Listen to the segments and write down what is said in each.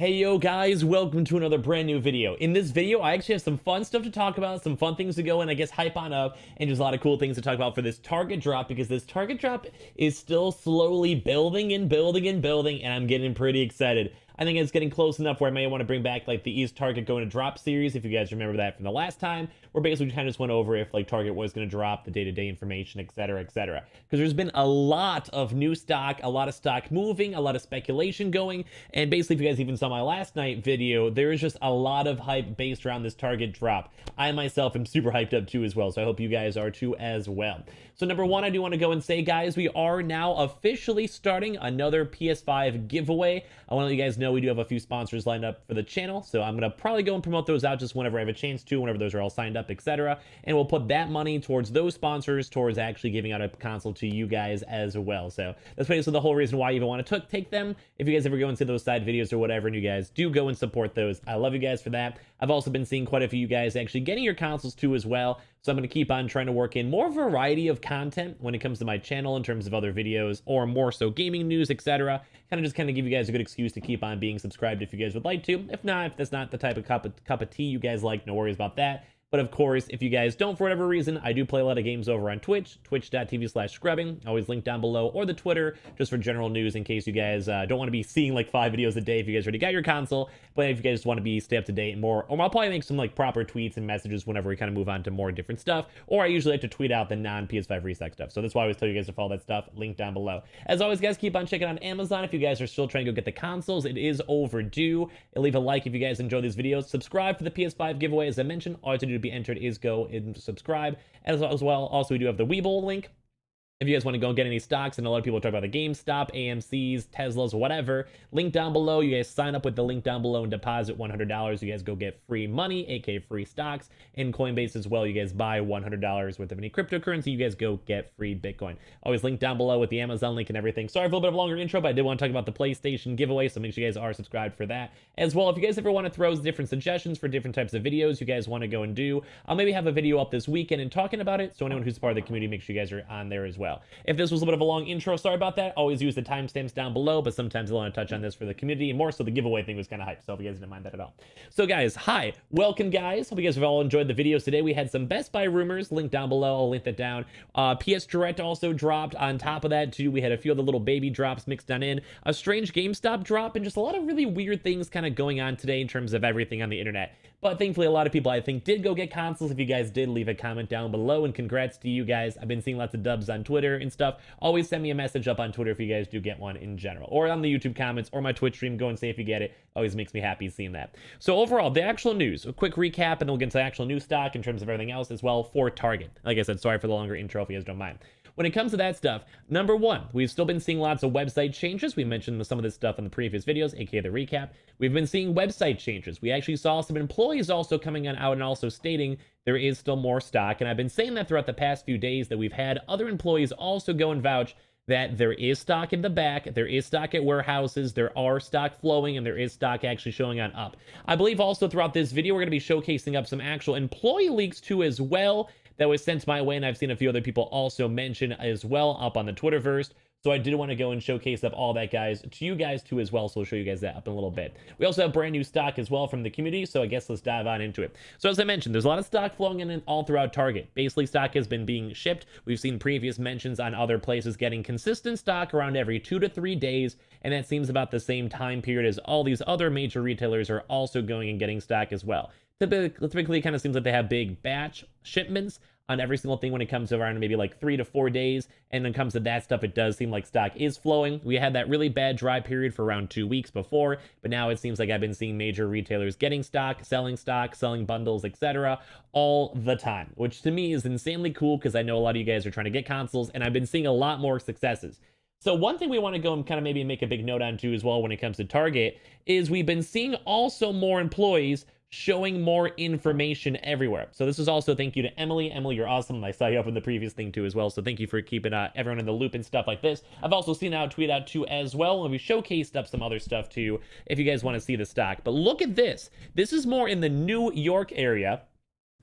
Hey yo guys, welcome to another brand new video. In this video, I actually have some fun stuff to talk about, some fun things to go and I guess hype on up, and just a lot of cool things to talk about for this Target drop, because this Target drop is still slowly building and building and building, and I'm getting pretty excited. I think it's getting close enough where I may want to bring back like the East Target going to drop series, if you guys remember that from the last time, where basically we kind of just went over if like Target was going to drop the day-to-day information, etc., etc. Because there's been a lot of new stock, a lot of stock moving, a lot of speculation going, and basically if you guys even saw my last night video, there is just a lot of hype based around this Target drop. I myself am super hyped up too as well, so I hope you guys are too as well. So number one, I do want to go and say, guys, we are now officially starting another PS5 giveaway. I want to let you guys know we do have a few sponsors lined up for the channel, so I'm going to probably go and promote those out just whenever I have a chance to, whenever those are all signed up, etc. And we'll put that money towards those sponsors, towards actually giving out a console to you guys as well. So that's basically the whole reason why I even want to take them. If you guys ever go and see those side videos or whatever, and you guys do go and support those, I love you guys for that. I've also been seeing quite a few of you guys actually getting your consoles too as well. So I'm going to keep on trying to work in more variety of content when it comes to my channel in terms of other videos or more so gaming news, etc. Kind of give you guys a good excuse to keep on being subscribed if you guys would like to. If not, if that's not the type of cup of tea you guys like, no worries about that. But of course, if you guys don't for whatever reason, I do play a lot of games over on Twitch, twitch.tv/scrubbing, always linked down below, or the Twitter, just for general news in case you guys don't want to be seeing like 5 videos a day if you guys already got your console. But if you guys want to be stay up to date more, or I'll probably make some like proper tweets and messages whenever we kind of move on to more different stuff, or I usually like to tweet out the non-PS5 Restock stuff. So that's why I always tell you guys to follow that stuff, linked down below. As always, guys, keep on checking on Amazon if you guys are still trying to go get the consoles. It is overdue. And leave a like if you guys enjoy these videos. Subscribe for the PS5 giveaway, as I mentioned. All you have to do to be entered is go and subscribe. As well, also we do have the Webull link. If you guys want to go and get any stocks, and a lot of people talk about the GameStop, AMCs, Teslas, whatever, link down below. You guys sign up with the link down below and deposit $100. You guys go get free money, aka free stocks. And Coinbase as well, you guys buy $100 worth of any cryptocurrency, you guys go get free Bitcoin. Always link down below with the Amazon link and everything. Sorry for a little bit of a longer intro, but I did want to talk about the PlayStation giveaway, so make sure you guys are subscribed for that. As well, if you guys ever want to throw different suggestions for different types of videos you guys want to go and do, I'll maybe have a video up this weekend and talking about it, so anyone who's part of the community, make sure you guys are on there as well. If this was a bit of a long intro, sorry about that. Always use the timestamps down below, but sometimes I want to touch on this for the community, and more so the giveaway thing was kind of hype, so if you guys didn't mind that at all. So guys, hi, welcome guys. Hope you guys have all enjoyed the videos today. We had some Best Buy rumors, link down below. I'll link that down. PS Direct also dropped. On top of that too, we had a few other little baby drops mixed on in. A strange GameStop drop, and just a lot of really weird things kind of going on today in terms of everything on the internet. But thankfully, a lot of people, I think, did go get consoles. If you guys did, leave a comment down below, and congrats to you guys. I've been seeing lots of dubs on Twitter and stuff. Always send me a message up on Twitter if you guys do get one in general, or on the YouTube comments, or my Twitch stream. Go and say if you get it. Always makes me happy seeing that. So overall, the actual news, a quick recap, and then we'll get into the actual new stock in terms of everything else as well for Target. Like I said, sorry for the longer intro if you guys don't mind. When it comes to that stuff, number one, we've still been seeing lots of website changes. We mentioned some of this stuff in the previous videos, aka the recap. We've been seeing website changes. We actually saw some employees also coming on out and also stating there is still more stock. And I've been saying that throughout the past few days, that we've had other employees also go and vouch that there is stock in the back, there is stock at warehouses, there are stock flowing, and there is stock actually showing on up. I believe also throughout this video, we're going to be showcasing up some actual employee leaks too as well, that was sent my way, and I've seen a few other people also mention as well up on the Twitterverse. So I did want to go and showcase up all that, guys, to you guys too as well. So we'll show you guys that up in a little bit. We also have brand new stock as well from the community, so I guess let's dive on into it. So as I mentioned, there's a lot of stock flowing in all throughout Target. Basically, stock has been being shipped. We've seen previous mentions on other places getting consistent stock around every 2 to 3 days, and that seems about the same time period as all these other major retailers are also going and getting stock as well. Typically, it kind of seems like they have big batch shipments on every single thing when it comes to around maybe like 3 to 4 days. And when it comes to that stuff, it does seem like stock is flowing. We had that really bad dry period for around 2 weeks before, but now it seems like I've been seeing major retailers getting stock, selling bundles, etc. all the time, which to me is insanely cool, because I know a lot of you guys are trying to get consoles, and I've been seeing a lot more successes. So one thing we want to go and kind of maybe make a big note on too as well when it comes to Target is we've been seeing also more employees showing more information everywhere. So this is also thank you to Emily. Emily, you're awesome. I saw you up in the previous thing too as well. So thank you for keeping everyone in the loop and stuff like this. I've also seen out tweet out too as well, and we showcased up some other stuff too if you guys want to see the stock. But look at this. This is more in the New York area.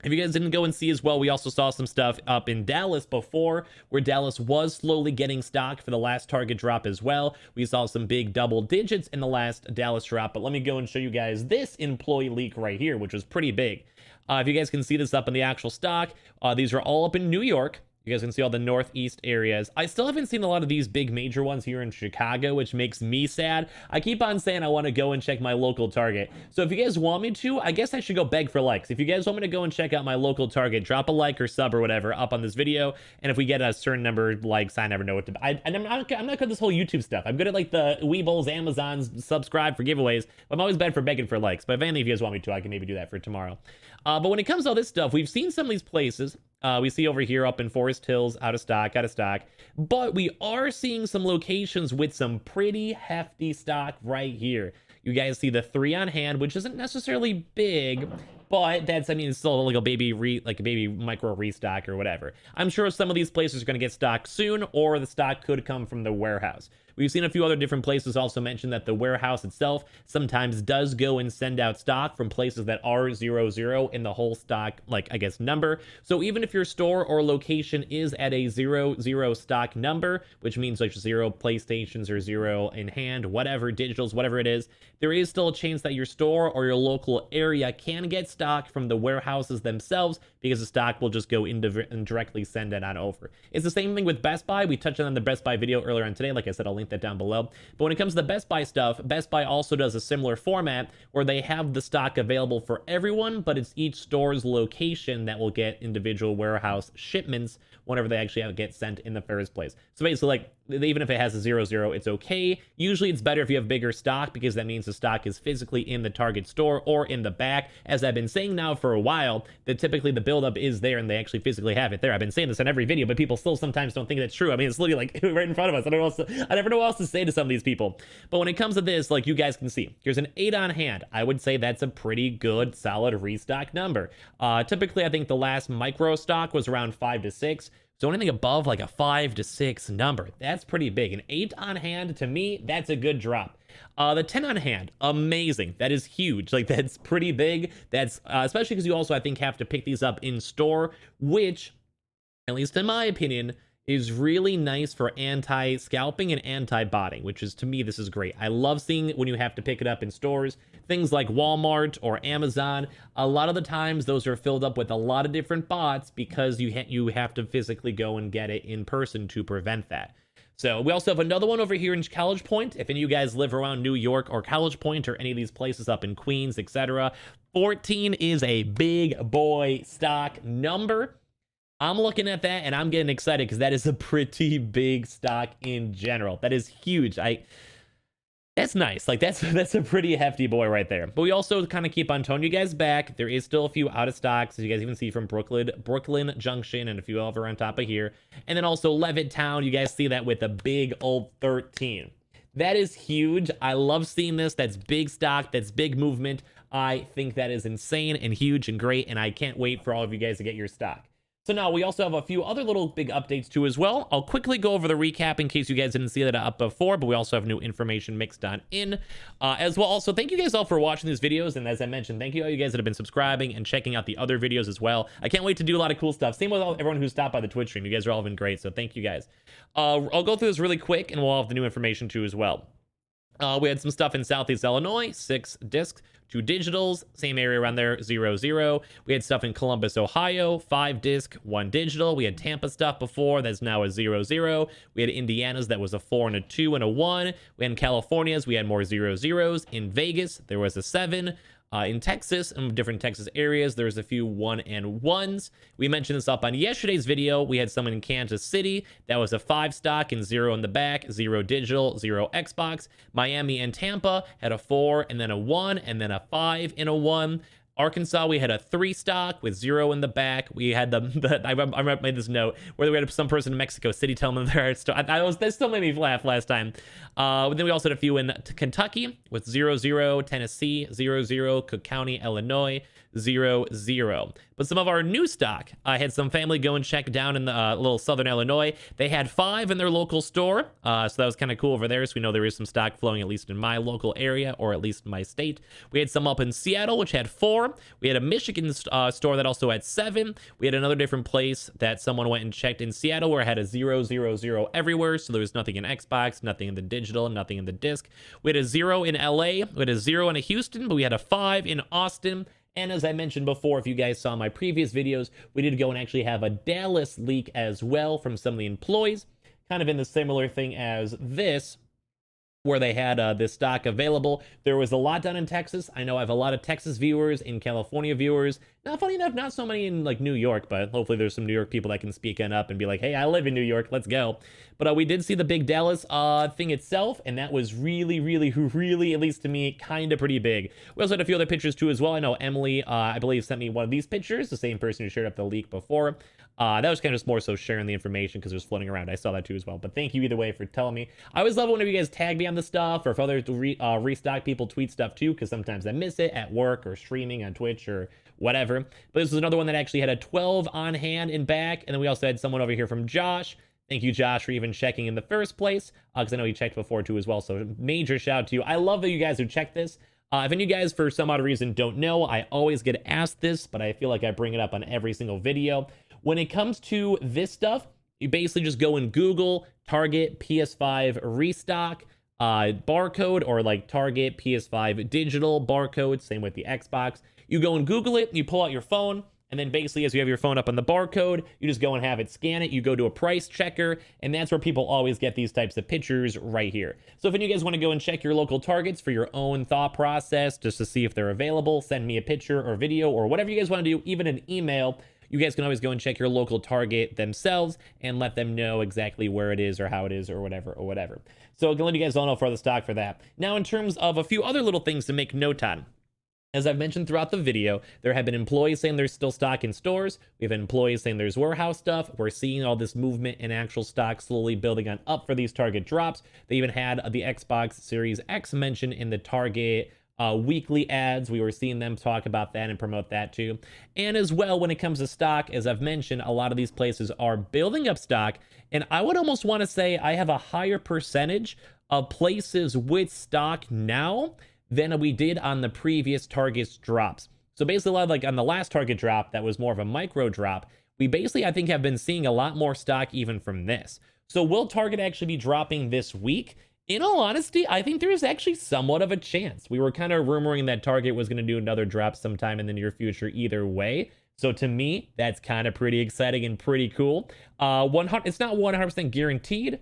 If you guys didn't go and see as well, we also saw some stuff up in Dallas before, where Dallas was slowly getting stock for the last Target drop as well. We saw some big double digits in the last Dallas drop, but let me go and show you guys this employee leak right here, which was pretty big. If you guys can see this up in the actual stock, these are all up in New York. You guys can see all the northeast areas. I still haven't seen a lot of these big major ones here in Chicago, which makes me sad. I keep on saying I want to go and check my local Target. So if you guys want me to, I guess I should go beg for likes. If you guys want me to go and check out my local Target, drop a like or sub or whatever up on this video. And if we get a certain number of likes, I never know what to... I'm not good at this whole YouTube stuff. I'm good at like the Weebles, Amazons, subscribe for giveaways. I'm always bad for begging for likes. But if anything, if you guys want me to, I can maybe do that for tomorrow. But when it comes to all this stuff, we've seen some of these places. We see over here up in Forest Hills, out of stock, but we are seeing some locations with some pretty hefty stock right here. You guys see the 3 on hand, which isn't necessarily big, but that's, I mean, it's still like a baby micro restock or whatever. I'm sure some of these places are going to get stock soon, or the stock could come from the warehouse. We've seen a few other different places also mention that the warehouse itself sometimes does go and send out stock from places that are 00 in the whole stock, like, I guess, number. So even if your store or location is at a 00 stock number, which means like 0 PlayStations or 0 in hand, whatever, digitals, whatever it is, there is still a chance that your store or your local area can get stock from the warehouses themselves, because the stock will just go and directly send it on over. It's the same thing with Best Buy. We touched on the Best Buy video earlier on today. Like I said, I'll link that down below. But when it comes to the Best Buy stuff, Best Buy also does a similar format where they have the stock available for everyone, but it's each store's location that will get individual warehouse shipments whenever they actually get sent in the first place. So basically, like, even if it has a 00, it's okay. Usually it's better if you have bigger stock, because that means the stock is physically in the Target store or in the back. As I've been saying now for a while, that typically the buildup is there and they actually physically have it there. I've been saying this in every video, but people still sometimes don't think that's true. I mean, it's literally like right in front of us. I never know what else to say to some of these people. But when it comes to this, like you guys can see, here's an 8 on hand. I would say that's a pretty good, solid restock number. Typically, I think the last micro stock was around 5 to 6. So anything above like a 5 to 6 number, that's pretty big. An 8 on hand, to me, that's a good drop. The 10 on hand, amazing. That is huge. Like, that's pretty big. That's especially because you also, I think, have to pick these up in store, which, at least in my opinion, is really nice for anti-scalping and anti-botting, which is, to me, this is great. I love seeing when you have to pick it up in stores, things like Walmart or Amazon. A lot of the times those are filled up with a lot of different bots because you have to physically go and get it in person to prevent that. So we also have another one over here in College Point. If any of you guys live around New York or College Point or any of these places up in Queens, etc., 14 is a big boy stock number. I'm looking at that and I'm getting excited because that is a pretty big stock in general. That is huge. That's nice. Like, that's a pretty hefty boy right there. But we also kind of keep on toning you guys back. There is still a few out of stocks, as you guys even see from Brooklyn Junction, and a few over on top of here. And then also Levittown, you guys see that with a big old 13. That is huge. I love seeing this. That's big stock. That's big movement. I think that is insane and huge and great, and I can't wait for all of you guys to get your stock. So now we also have a few other little big updates too as well. I'll quickly go over the recap in case you guys didn't see that up before, but we also have new information mixed on in as well. Also, thank you guys all for watching these videos. And as I mentioned, thank you all you guys that have been subscribing and checking out the other videos as well. I can't wait to do a lot of cool stuff. Same with everyone who stopped by the Twitch stream. You guys are all been great. So thank you guys. I'll go through this really quick and we'll have the new information too as well. We had some stuff in Southeast Illinois, 6 discs, 2 digitals, same area around there, 00. We had stuff in Columbus, Ohio, 5 disc, 1 digital. We had Tampa stuff before, that's now a 00. We had Indiana's that was a 4 and a 2 and a 1. We had California's, we had more 00s. In Vegas, there was a 7. In Texas, in different Texas areas, there's a few 1 and 1s. We mentioned this up on yesterday's video. We had some in Kansas City. That was a 5 stock and 0 in the back, 0 digital, 0 Xbox. Miami and Tampa had a 4 and then a 1 and then a 5 and a 1. Arkansas, we had a 3 stock with 0 in the back. We had I made this note where we had some person in Mexico City telling them their story. That still made me laugh last time. But then we also had a few in Kentucky with 00, Tennessee, 00, Cook County, Illinois, 00. But some of our new stock, I had some family go and check down in the little southern Illinois. They had 5 in their local store. So that was kind of cool over there. So we know there is some stock flowing, at least in my local area, or at least in my state. We had some up in Seattle, which had 4. 4. We had a Michigan store that also had 7. We had another different place that someone went and checked in Seattle where it had a 0, 0, 0 everywhere. So there was nothing in Xbox, nothing in the digital, nothing in the disc. We had a 0 in LA. We had a 0 in Houston, but we had a 5 in Austin. And as I mentioned before, if you guys saw my previous videos, we did go and actually have a Dallas leak as well from some of the employees, kind of in the similar thing as this, where they had this stock available. There was a lot done in Texas. I know I have a lot of Texas viewers and California viewers. Now, funny enough, not so many in like New York, but hopefully there's some New York people that can speak on up and be like, hey, I live in New York, let's go. But we did see the big Dallas thing itself, and that was really, at least to me, kind of pretty big. We also had a few other pictures too as well. I know Emily, I believe, sent me one of these pictures, the same person who shared up the leak before. That was kind of just more so sharing the information because it was floating around. I saw that too as well. But thank you either way for telling me. I always love it whenever you guys tag me on the stuff, or if other restock people tweet stuff too, because sometimes I miss it at work or streaming on Twitch or whatever. But this was another one that actually had a 12 on hand and back. And then we also had someone over here from Josh. Thank you, Josh, for even checking in the first place, because I know he checked before too as well. So major shout out to you. I love that you guys who checked this. If any of you guys, for some odd reason, don't know, I always get asked this, but I feel like I bring it up on every single video. When it comes to this stuff, you basically just go and Google Target PS5 Restock barcode, or like Target PS5 Digital barcode, same with the Xbox. You go and Google it, you pull out your phone, and then basically as you have your phone up on the barcode, you just go and have it scan it. You go to a price checker, and that's where people always get these types of pictures right here. So if any of you guys want to go and check your local Targets for your own thought process, just to see if they're available, send me a picture or video or whatever you guys want to do, even an email. You guys can always go and check your local Target themselves and let them know exactly where it is or how it is or whatever. So I can let you guys all know for the stock for that. Now, in terms of a few other little things to make note on. As I've mentioned throughout the video, there have been employees saying there's still stock in stores. We have employees saying there's warehouse stuff. We're seeing all this movement in actual stock slowly building on up for these Target drops. They even had the Xbox Series X mentioned in the Target weekly ads. We were seeing them talk about that and promote that too. And as well, when it comes to stock, as I've mentioned, a lot of these places are building up stock. And I would almost want to say I have a higher percentage of places with stock now than we did on the previous Target's drops. So basically, a lot of, like on the last Target drop, that was more of a micro drop. We basically, I think, have been seeing a lot more stock even from this. So will Target actually be dropping this week? In all honesty, I think there is actually somewhat of a chance. We were kind of rumoring that Target was going to do another drop sometime in the near future either way. So to me, that's kind of pretty exciting and pretty cool. It's not 100% guaranteed.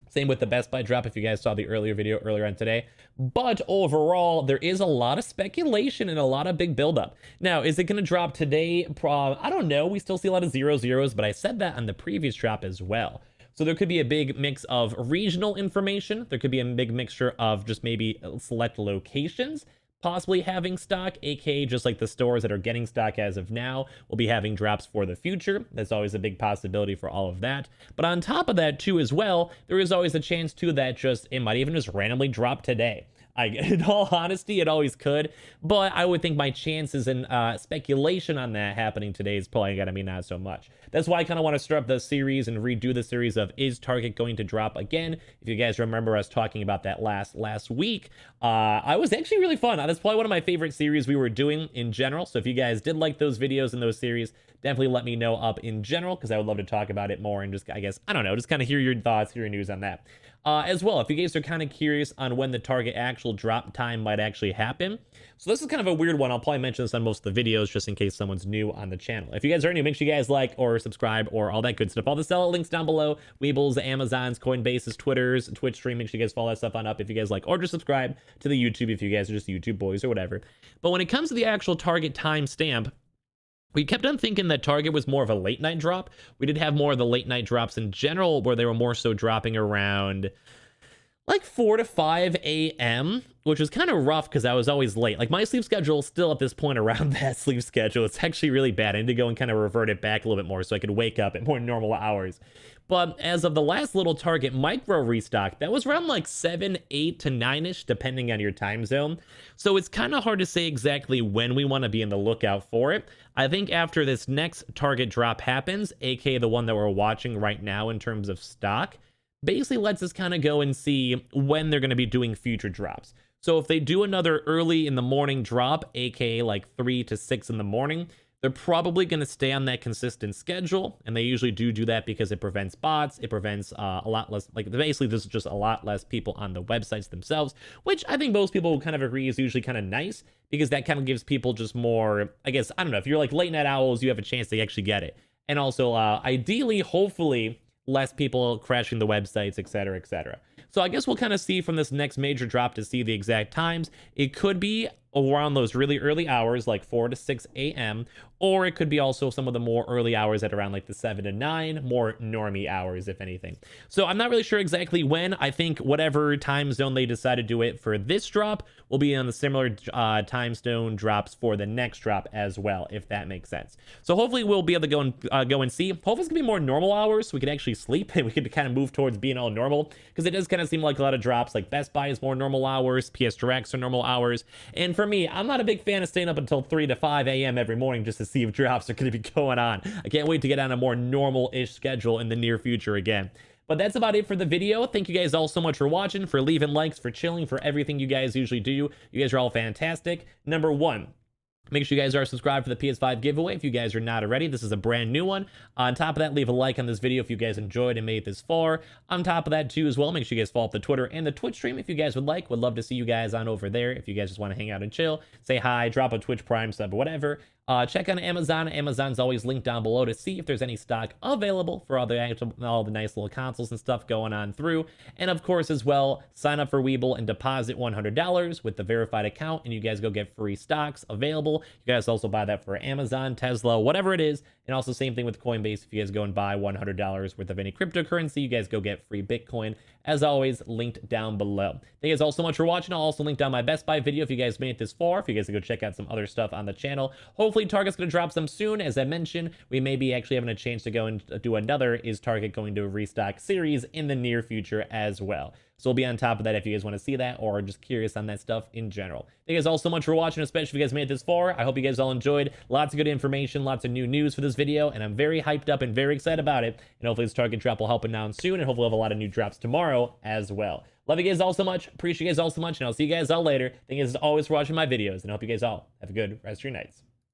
Same with the Best Buy drop, if you guys saw the earlier video earlier on today. But overall, there is a lot of speculation and a lot of big buildup. Now, is it going to drop today? I don't know. We still see a lot of 0-0s, but I said that on the previous drop as well. So there could be a big mix of regional information. There could be a big mixture of just maybe select locations possibly having stock, aka just like the stores that are getting stock as of now will be having drops for the future. That's always a big possibility for all of that. But on top of that too as well, there is always a chance too that it might even just randomly drop today. In all honesty, it always could, but I would think my chances and speculation on that happening today is probably gonna be not so much. That's why I kind of want to start up the series and redo the series of is Target going to drop again? If you guys remember us talking about that last week, I was actually really fun. That's probably one of my favorite series we were doing in general. So if you guys did like those videos and those series, definitely let me know up in general, because I would love to talk about it more and just, I guess, I don't know, just kind of hear your thoughts, hear your news on that. As well, if you guys are kind of curious on when the Target actual drop time might actually happen. So this is kind of a weird one. I'll probably mention this on most of the videos just in case someone's new on the channel. If you guys are new, make sure you guys like or subscribe or all that good stuff. All the seller links down below. Weebles, Amazons, Coinbases, Twitters, Twitch stream. Make sure you guys follow that stuff on up if you guys like, or just subscribe to the YouTube if you guys are just YouTube boys or whatever. But when it comes to the actual Target timestamp, we kept on thinking that Target was more of a late night drop. We did have more of the late night drops in general, where they were more so dropping around like 4 to 5 a.m., which was kind of rough because I was always late. Like my sleep schedule is still at this point around that sleep schedule. It's actually really bad. I need to go and kind of revert it back a little bit more so I could wake up at more normal hours. But as of the last little Target micro restock, that was around like 7, 8 to 9-ish, depending on your time zone. So it's kind of hard to say exactly when we want to be in the lookout for it. I think after this next Target drop happens, aka the one that we're watching right now in terms of stock, basically lets us kind of go and see when they're going to be doing future drops. So if they do another early in the morning drop, aka like 3 to 6 in the morning, they're probably going to stay on that consistent schedule, and they usually do that because it prevents bots, it prevents a lot less, like basically there's just a lot less people on the websites themselves, which I think most people will kind of agree is usually kind of nice, because that kind of gives people just more, I guess, I don't know, if you're like late night owls, you have a chance to actually get it. And also, ideally, hopefully, less people crashing the websites, etc., etc. So I guess we'll kind of see from this next major drop to see the exact times. It could be around those really early hours, like 4 to 6 a.m., or it could be also some of the more early hours at around like the 7 to 9, more normie hours, if anything. So I'm not really sure exactly when. I think whatever time zone they decide to do it for this drop will be on the similar time zone drops for the next drop as well, if that makes sense. So hopefully we'll be able to go and see. Hopefully it's gonna be more normal hours, so we could actually sleep and we could kind of move towards being all normal, because it does kind of seem like a lot of drops, like Best Buy is more normal hours, PS Directs are normal hours, and for me, I'm not a big fan of staying up until 3 to 5 a.m. every morning just to see if drops are going to be going on. I can't wait to get on a more normal-ish schedule in the near future again. But that's about it for the video. Thank you guys all so much for watching, for leaving likes, for chilling, for everything you guys usually do. You guys are all fantastic. Number one, make sure you guys are subscribed for the PS5 giveaway if you guys are not already. This is a brand new one. On top of that, leave a like on this video if you guys enjoyed and made it this far. On top of that, too, as well, make sure you guys follow up the Twitter and the Twitch stream if you guys would like. Would love to see you guys on over there if you guys just want to hang out and chill, say hi, drop a Twitch Prime sub, whatever. Check on Amazon. Amazon's always linked down below to see if there's any stock available for all the nice little consoles and stuff going on through. And of course, as well, sign up for Weeble and deposit $100 with the verified account, and you guys go get free stocks available. You guys also buy that for Amazon, Tesla, whatever it is. And also same thing with Coinbase. If you guys go and buy $100 worth of any cryptocurrency, you guys go get free Bitcoin. As always, linked down below. Thank you guys all so much for watching. I'll also link down my Best Buy video if you guys made it this far. If you guys can go check out some other stuff on the channel. Hopefully Target's going to drop some soon. As I mentioned, we may be actually having a chance to go and do another Is Target Going to Restock series in the near future as well. So we'll be on top of that if you guys want to see that or are just curious on that stuff in general. Thank you guys all so much for watching, especially if you guys made it this far. I hope you guys all enjoyed. Lots of good information, lots of new news for this video, and I'm very hyped up and very excited about it. And hopefully this Target drop will help it down soon, and hopefully we'll have a lot of new drops tomorrow as well. Love you guys all so much. Appreciate you guys all so much, and I'll see you guys all later. Thank you guys always for watching my videos, and I hope you guys all have a good rest of your nights.